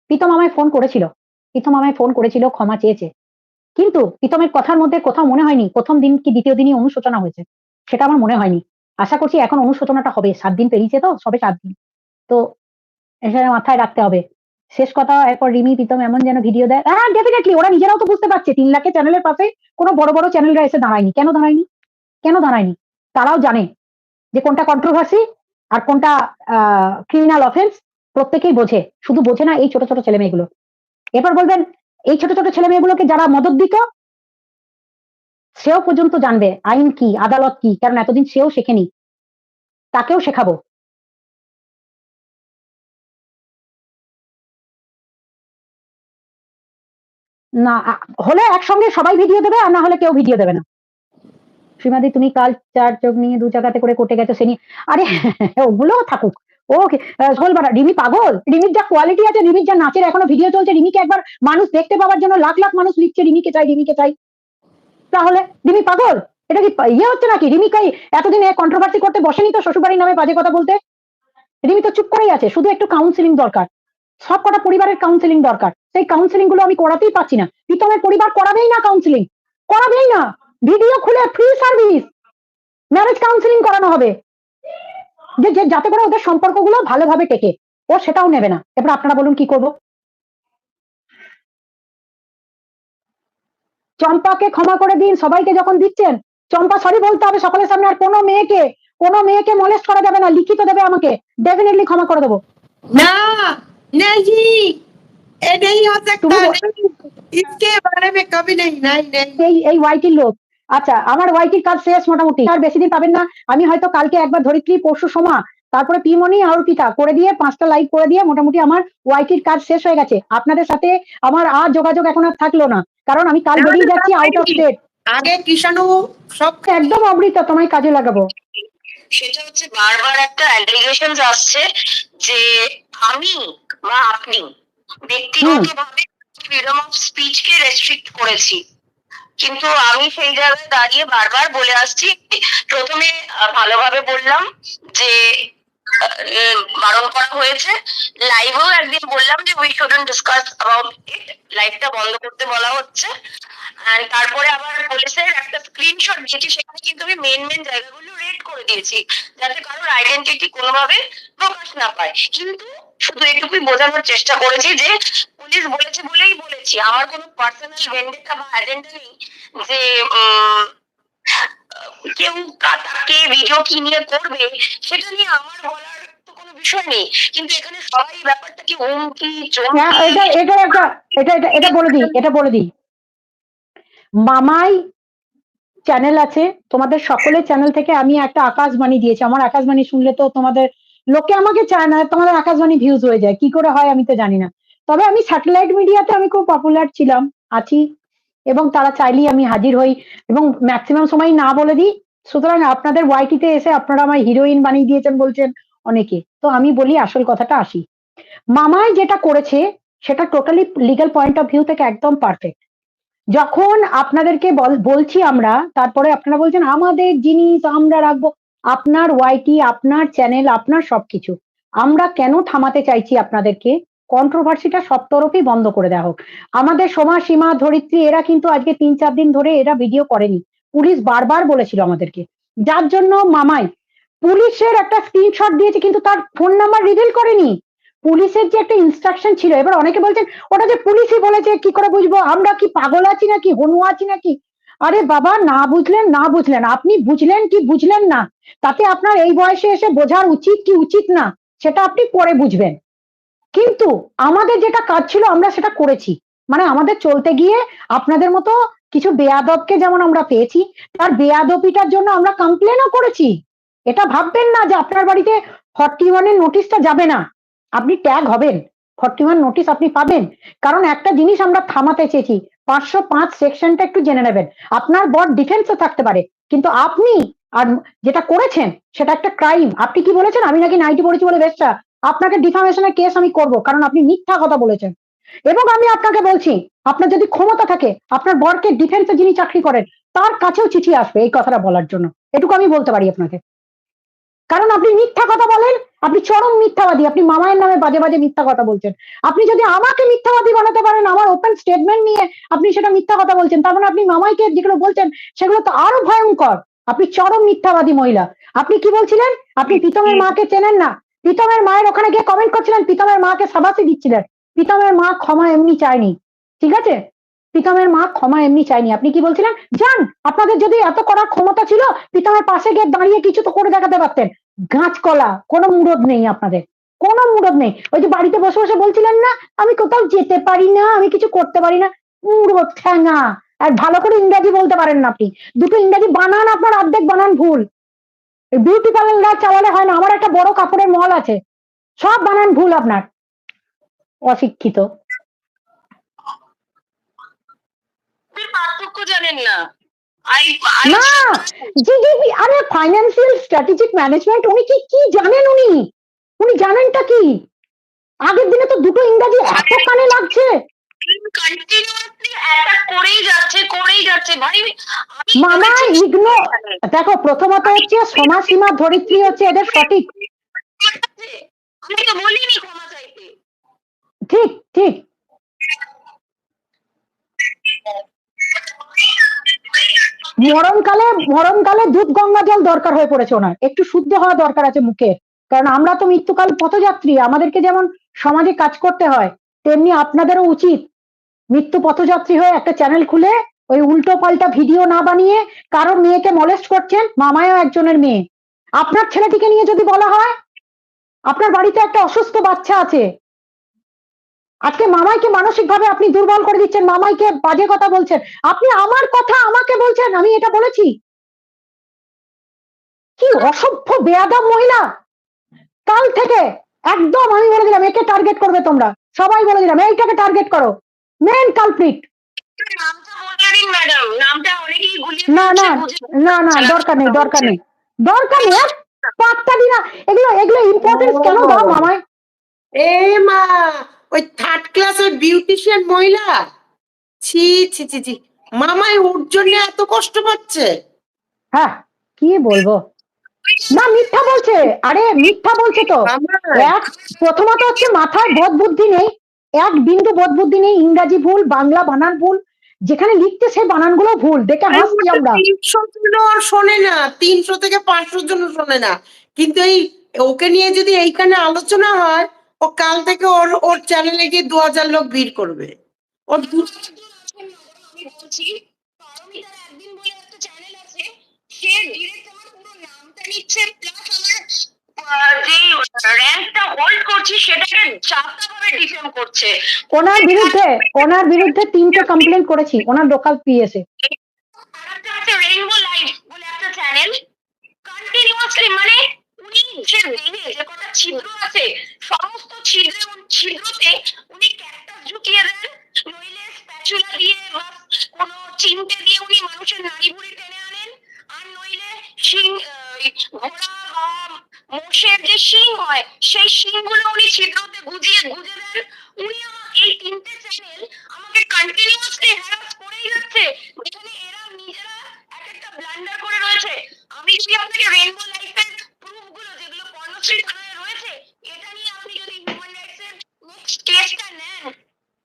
প্রীতম আমায় ফোন করেছিল। প্রীতম আমায় ফোন করেছিল, ক্ষমা চেয়েছে। কিন্তু প্রীতমের কথার মধ্যে কোথাও মনে হয়নি ১ম দিন কি ২য় দিনই অনুশোচনা হয়েছে। সেটা আমার মনে হয়নি। আশা করছি এখন অনুশোচনাটা হবে। ৭ দিন পেরিয়েছে তো, সবে ৭ দিন। তো এটা মাথায় রাখতে হবে। শেষ কথা এরপর রিমি প্রীতম এমন যেন ভিডিও দেয়। হ্যাঁ, ডেফিনিটলি ওরা নিজেরাও তো বুঝতে পারছে ৩ লাখের চ্যানেলের পাশে কোন বড় চ্যানেলরা এসে দাঁড়ায়নি। কেন দাঁড়ায়নি? কেন দাঁড়ায়নি? তারাও জানে যে কোনটা কন্ট্রোভার্সি আর কোনটা ক্রিমিনাল অফেন্স প্রত্যেকেই বোঝে। শুধু বোঝে না এই ছোট ছেলেমেয়েগুলো। এরপর বলবেন এই ছোট ছেলেমেয়েগুলোকে যারা মদদ দিত, সেও পর্যন্ত জানবে আইন কি, আদালত কি। কারণ এতদিন সেও শেখেনি। তাকেও শেখাবো। না হলে একসঙ্গে সবাই ভিডিও দেবে, আর না হলে কেউ ভিডিও দেবে না। সীমাদি তুমি কাল ৪ চোখ নিয়ে ২ জায়গাতে করে কোর্টে গেছো সে নিয়ে আরে ওগুলোও থাকুক। ওকে বলবা রিমি পাগল? রিমির যা কোয়ালিটি আছে, রিমির যা নাচের এখনো ভিডিও চলছে, রিমিকে একবার মানুষ দেখতে পাওয়ার জন্য লাখ মানুষ লিখছে রিমিকে চাই, রিমিকে চাই। তাহলে রিমি পাগল? এটা কি ইয়ে হচ্ছে নাকি? রিমি কাই এতদিন কন্ট্রোভার্সি করতে বসেনি তো শ্বশুরবাড়ির নামে বাজে কথা বলতে? রিমি তো চুপ করেই আছে। শুধু একটু কাউন্সেলিং দরকার। সবকটা পরিবারের কাউন্সেলিং দরকার। সেই কাউন্সেলিং গুলো আমি করাতেই পারছি না। প্রীতমের পরিবার করাবেই না কাউন্সেলিং। করাবেই না। ভিডিও খুলে ফ্রি সার্ভিস ম্যারেজ কাউন্সেলিং করানো হবে। যাতে করে ওদের সম্পর্কগুলো ভালোভাবে টেকে। ও সেটাও নেবে না। এবার আপনারা বলুন কি করব? চম্পাকে ক্ষমা করে দিন। সবাইকে যখন দিচ্ছেন, চম্পা সরি বলতে হবে সকলের সামনে। আর কোনো মেয়েকে মলেস্ট করা যাবে না। লিখিত দেবে আমাকে। ডেফিনিটলি ক্ষমা করে দেবো। ना नहीं ये नहीं हो सकता তুমি नहीं इसके बारे में कभी नहीं नहीं नहीं এই ওয়াইটির লোক। আচ্ছা, আমার ওয়াইটির কাজ শেষ মোটামুটি। আর বেশি দিন পাবেন না। আমি হয়তো কালকে একবার ধরিত্রী, পরশু সোমা, তারপরে পিমনি, অর্পিতা করে দিয়ে ৫টা লাইভ করে দিয়ে মোটামুটি আমার ওয়াইটির কাজ শেষ হয়ে গেছে। আপনাদের সাথে আমার আর যোগাযোগ এখন আর থাকলো না। কারণ আমি কাল বেরিয়ে যাচ্ছি আউট অফ স্টেট। আগে কৃষাণু সব একদম অমৃতা, তোমায় কাজে লাগাবো। সেটা হচ্ছে বারবার একটা অ্যালিগেশনস আসছে যে আমি বা আপনি ব্যক্তিগতভাবে freedom of speech K restrict করেছি। কিন্তু আমি সেই জায়গায় দাঁড়িয়ে বারবার বলে আসছি, প্রথমে ভালোভাবে বললাম যে বারণ করা হয়েছে। লাইভেও একদিন বললাম যে we shouldn't discuss about it, লাইভটা বন্ধ করতে বলা হচ্ছে। আর তারপরে আবার পুলিশের একটা স্ক্রিনশট দিয়েছি, সেখানে কিন্তু আমি মেন জায়গাগুলো রেড করে দিয়েছি যাতে কারোর আইডেন্টিটি কোনোভাবে প্রকাশ না পায়। কিন্তু শুধু এটুকুই বোঝানোর চেষ্টা করেছি যে পুলিশ বলেছে বলেই বলেছি, আমার কোনো পার্সোনাল ভেন্ডেটা বা এজেন্ডা নেই যে কেউ তাকে ভিডিও কি নিয়ে করবে সেটা নিয়ে আমার বলার তো কোনো বিষয় নেই। কিন্তু এখানে সবাই ব্যাপারটাকে হুমকি এটা বলে দিই মামাই চ্যানেল আছে, তোমাদের সকলের চ্যানেল থেকে আমি একটা আকাশবাণী দিয়েছি। আমার আকাশবাণী শুনলে তো তোমাদের লোকে আমাকে চায় না, তোমাদের আকাশবাণী ভিউজ হয়ে যায়। কি করে হয় আমি তো জানি না। তবে আমি স্যাটেলাইট মিডিয়াতে আমি খুব পপুলার ছিলাম, আছি, এবং তারা চাইলেই আমি হাজির হই এবং ম্যাক্সিমাম সময় না বলে দিই। সুতরাং আপনাদের ওয়াইটিতে এসে আপনারা আমায় হিরোইন বানিয়ে দিয়েছেন বলছেন অনেকে। তো আমি বলি আসল কথাটা আসি। মামাই যেটা করেছে সেটা totally legal point of view থেকে একদম পারফেক্ট। যখন আপনাদেরকে বলছি আমরা, তারপরে আপনারা বলছেন আমাদের জিনিস আমরা রাখবো। আপনার ওয়াইটি, আপনার চ্যানেল, আপনার সবকিছু। আমরা কেন থামাতে চাইছি আপনাদেরকে? কন্ট্রোভার্সিটা সব তরফই বন্ধ করে দেওয়া হোক। আমাদের সোমা, সীমা, ধরিত্রী এরা কিন্তু আজকে ৩-৪ দিন ধরে এরা ভিডিও করেনি। পুলিশ বারবার বলেছিল আমাদেরকে। যার জন্য মামাই পুলিশের একটা স্ক্রিনশট দিয়েছে, কিন্তু তার ফোন নাম্বার রিভিল করেনি। পুলিশের যে একটা ইনস্ট্রাকশন ছিল, এবার অনেকে বলছেন ওটা যে পুলিশই বলেছে কি করে বুঝবো? আমরা কি পাগল আছি নাকি, হনু আছি নাকি? আরে বাবা, না বুঝলেন। আপনি বুঝলেন কি বুঝলেন না, তাতে আপনার এই বয়সে এসে বোঝার উচিত কি উচিত না সেটা আপনি পরে বুঝবেন। কিন্তু আমাদের যেটা কাজ ছিল আমরা সেটা করেছি। মানে আমাদের চলতে গিয়ে আপনাদের মতো কিছু বেয়াদবকে যেমন আমরা পেয়েছি, তার বেয়াদবিটার জন্য আমরা কমপ্লেনও করেছি। এটা ভাববেন না যে আপনার বাড়িতে 41 এর নোটিশটা যাবে না। আপনি ট্যাগ হবেন, 41 নোটিশ আপনি পাবেন। কারণ একটা জিনিস আমরা থামাতে চেয়েছি, 505 সেকশনটা একটু জেনে নেবেন। আপনার বর ডিফেন্সে থাকতে পারে, কিন্তু আপনি আর যেটা করেছেন সেটা একটা ক্রাইম। আপনি কি বলেছেন, আমি নাকি নাইটি পড়েছি বলে বেশটা, আপনাকে ডিফামেশনের কেস আমি করব, কারণ আপনি মিথ্যা কথা বলেছেন। এবং আমি আপনাকে বলছি, আপনার যদি ক্ষমতা থাকে, আপনার বরকে ডিফেন্সে যিনি চাকরি করেন তার কাছেও চিঠি আসবে এই কথাটা বলার জন্য। এটুকু আমি বলতে পারি আপনাকে। কারণ আপনি মিথ্যা কথা বলেন, আপনি চরম মিথ্যাবাদী, আপনি মামায়ের নামে বাজে বাজে মিথ্যা কথা বলছেন। আপনি যদি আমাকে মিথ্যাবাদী বানাতে পারেন, আমার ওপেন স্টেটমেন্ট নিয়ে আপনি সেটা মিথ্যা কথা বলছেন, তার মানে আপনি মামাইকে যেগুলো বলছেন সেগুলো তো আরো ভয়ঙ্কর। আপনি চরম মিথ্যাবাদী মহিলা। আপনি কি বলছিলেন, আপনি প্রীতমের মাকে চেনেন না, প্রীতমের মায়ের ওখানে গিয়ে কমেন্ট করছিলেন, প্রীতমের মাকে সাবাসি দিচ্ছিলেন। প্রীতমের মা ক্ষমা এমনি চায়নি, ঠিক আছে? প্রীতমের মা ক্ষমা এমনি চায়নি। আপনি কি বলছিলেন, যান, আপনাদের যদি এত করার ক্ষমতা ছিল প্রীতমের পাশে গিয়ে দাঁড়িয়ে কিছু তো করে দেখাতে পারতেন। গাছকলা, কোনো মুরদ নেই আপনাদের, কোনো মুরদ নেই। ওই যে বাড়িতে বসে বসে বলছিলেন না, আমি কোথাও যেতে পারি না, আমি কিছু করতে পারি না, মুরদ ঠ্যাঙা। আর ভালো করে ইংরাজি বলতে পারেন না আপনি, দুটো ইংরাজি বানান আপনার অর্ধেক বানান ভুল। বিউটি পার্লার চালালে হয় না, আমার একটা বড় কাপড়ের মল আছে, সব বানান ভুল আপনার, অশিক্ষিত। পার্থক্য জানেন না। না, জি জি জি, আরে ফাইন্যান্সিয়াল স্ট্র্যাটেজিক ম্যানেজমেন্ট উনি কি কি জানেন, উনি উনি জানেনটা কি? আগের দিনে তো দুটো ইংরাজি এত কানে লাগছে। কন্টিনিউয়াসলি অ্যাটাক করেই যাচ্ছে ভাই। মামা ইগনো, দেখো প্রথমত হচ্ছে সমাসীমা ধরিত্রী হচ্ছে এদের সঠিক, আমি তো বলিনি ক্ষমা চাইতে। ঠিক ঠিক। মরণকালে দুধ গঙ্গা জল দরকার হয়ে পড়েছে ওনার, একটু শুদ্ধ হওয়া দরকার আছে মুখে। কারণ আমরা তো মৃত্যুকাল পথযাত্রী, আমাদেরকে যেমন সমাজে কাজ করতে হয়, তেমনি আপনাদেরও উচিত মৃত্যু পথযাত্রী হয়ে একটা চ্যানেল খুলে ওই উল্টো পাল্টা ভিডিও না বানিয়ে কারো মেয়েকে মলেস্ট করছেন। মামায়ও একজনের মেয়ে। আপনার ছেলেটিকে নিয়ে যদি বলা হয়, আপনার বাড়িতে একটা অসুস্থ বাচ্চা আছে, আজকে মামাইকে মানসিক ভাবে আপনি দুর্বল করে দিচ্ছেন, মামাইকে বাজে কথা বলছেন। আপনি আমার কথা আমাকে বলছেন, আমি এটা বলেছি? কি অসভ্য বেয়াদব মহিলা। কাল থেকে একদম আমি বলে দিলাম, একে টার্গেট করবে তোমরা সবাই, বলে দিলাম এইটাকে টার্গেট করো, মেন কালপ্রিট। নামটা বলে দিন ম্যাডাম, নামটা অনেকেই গুলিয়ে না না না না, দরকার নেই দরকার নেই দরকার নেই, এক পাত্তা দি না। এগুলো এগুলো ইম্পর্টেন্স কেন দাও মামায়? এ মা, ওই থার্ড ক্লাসের বিউটিশিয়ান মহিলা, ছি ছি ছি ছি, মামাই ওর জন্য এত কষ্ট পাচ্ছে। হ্যাঁ, কি বলবো, না মিথ্যা বলছে, আরে মিথ্যা বলছে তো। মামাই, এক, প্রথমত হচ্ছে মাথায় বোধ বুদ্ধি নেই, এক বিন্দু বোধ বুদ্ধি নেই, ইংরাজি ভুল, বাংলা বানান ভুল, যেখানে লিখতে সেই বানানগুলো ভুল, দেখে হাসছি আমরা। 300 জনও ওর শোনে না, 300 থেকে 500 জনও শোনে না। কিন্তু এই ওকে নিয়ে যদি এইখানে আলোচনা হয়, ও কাল থেকে ওর ওর চ্যানেলে গিয়ে 2000 লোক ভিড় করবে। ওর আমি বলছি, পারমিতার একদিন বলে একটা চ্যানেল আছে, সে ডিরেক্ট আমার পুরো নামটা নিচ্ছে, প্লাস আমার যে র্যাঙ্কটা হোল্ড করছি সেটাকে যাত্রাভাবে ডিফেম করছে। ওনার বিরুদ্ধে 3টে কমপ্লেন করেছি, ওনার লোকাল পিএসএ। আরেকটা আছে রেইনবো লাইফ বলে একটা চ্যানেল, কন্টিনিউয়াসলি মানে উনি যে দেহে যে কটা ছিদ্র আছে সমস্ত ছিদ্রতে উনি ক্যাকটাস ঢুকিয়ে দেন, নইলে স্প্যাচুলা দিয়ে বা কোনো চিমটে দিয়ে উনি মানুষের নাড়ি ভুড়ি টেনে আনেন, আর নইলে শিং, ঘোড়া বা মোষের যে শিং হয় সেই শিংগুলো উনি ছিদ্রতে গুজে দেন। উনি এই 3টে চ্যানেল আমাকে কন্টিনিউয়াসলি হ্যারাস করেই যাচ্ছে, যেখানে এরা নিজেরা এক একটা ব্লান্ডার করে রয়েছে। আমি যদি আপনাকে রেইনবো লাইফের প্রুফ গুলো যেগুলো পর্ণশ্রী থানায় রয়েছে, এটা নিয়ে আপনি যদি হিউম্যান রাইটস এর নেক্সট কেসটা নেন,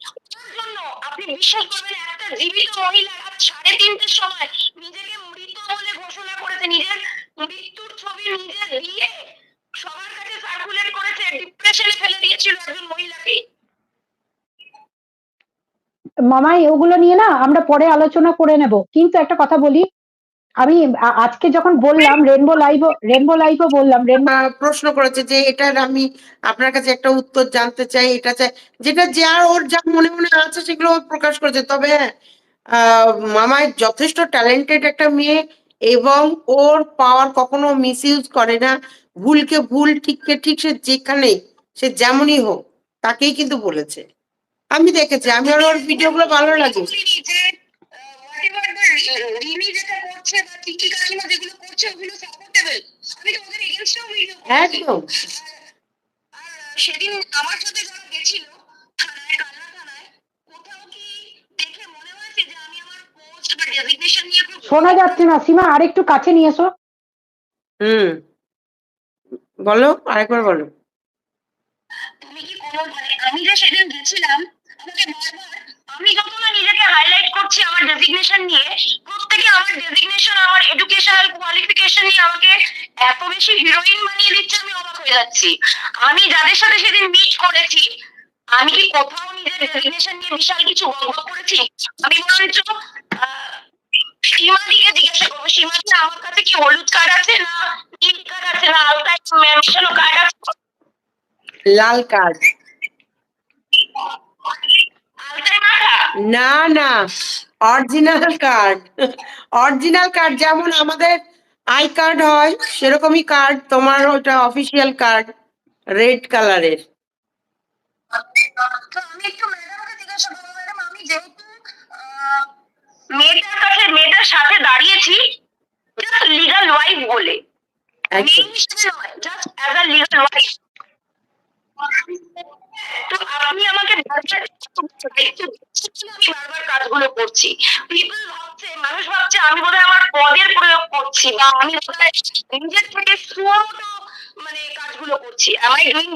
ওটার জন্য আপনি বিশ্বাস করবেন, একটা জীবিত মহিলা রাত 3:30টার সময় নিজেকে মৃত বলে ঘোষণা করেছে, নিজের মৃত্যুর ছবি নিজে দিয়ে সবার কাছে সার্কুলেট করেছে, ডিপ্রেশনে ফেলে দিয়েছিল একজন মহিলাকে। মামাই ওগুলো নিয়ে না আমরা পরে আলোচনা করে নেব, কিন্তু একটা কথা বলি, আমি আজকে যখন বললাম রেনবো লাইভও বললাম প্রশ্ন করেছে যে এটার আমি আপনার কাছে একটা উত্তর জানতে চাই, এটা চাই, যেটা ওর যা মনে মনে আছে সেগুলো ও প্রকাশ করেছে। তবে হ্যাঁ, মামাই যথেষ্ট ট্যালেন্টেড একটা মেয়ে এবং ওর পাওয়ার কখনো মিসইউজ করে না। ভুলকে ভুল, ঠিককে ঠিক, সে যেখানেই সে যেমনই হোক তাকেই কিন্তু বলেছে। আমি দেখেছি, আমি ওর ভিডিওগুলো ভালো লাগে। রিমি যেটা করছে বা টিকি কাকিমা যেগুলো করছে ওগুলো সাপোর্টেবল, আমি তো ওদের এগেইনস্টেও ভিডিও একদম। সেদিন আমার সাথে যারা গেছিল থানায়, কালনা থানায়, কোথাও কি দেখে মনে হয়েছে যে আমি আমার পোস্ট বা ডেজিগনেশন নিয়ে খুব শোনা যাচ্ছে না, সীমা আরেকটু কাছে নিয়ে এসো। বলো, আরেকবার বলো। তুমি কি কোনো মানে আমি যে সেদিন গেছিলাম আমাকে বারবার, আমি যত না নিজেকে হাইলাইট করছি আমার ডেজিগনেশন নিয়ে, প্রত্যেকে আমার ডেজিগনেশন, আমার এডুকেশনাল কোয়ালিফিকেশন নিয়ে আমাকে এত বেশি হিরোইন বানিয়ে দিচ্ছে, আমি অবাক হয়ে যাচ্ছি। আমি যাদের সাথে সেদিন মিট করেছি, আমি কি কোথাও নিজের ডেজিগনেশন নিয়ে বিশাল কিছু বকবক করেছি? আমি বরঞ্চ সীমাদিকে জিজ্ঞাসা করবো, সীমাদি আমার কাছে কি হলুদ কার্ড আছে, না নীল কার্ড আছে, না আলতায় মেশানো কার্ড আছে? লাল কার্ড। আলতায় মাখা? না না, অরিজিনাল কার্ড। অরিজিনাল কার্ড যেমন আমাদের আই কার্ড হয় সেরকমই কার্ড, তোমার ওটা অফিসিয়াল কার্ড, রেড কালারের। তো আমি একটু ম্যাডামকে জিজ্ঞাসা করবো, ম্যাডাম আমি যেহেতু মেয়েটার সাথে দাঁড়িয়েছি জাস্ট লিগাল ওয়াইফ বলে, মেয়ে হিসেবে নয়, just as a legal wife, তো আপনি আমাকে বারবার আমি বারবার কাজগুলো করছি, মানুষ ভাবছে আমি বোধহয় আমার পদের প্রয়োগ করছি বা আমি বোধহয় নিজের থেকে সুমোটো মানে কাজগুলো করছি। Am I doing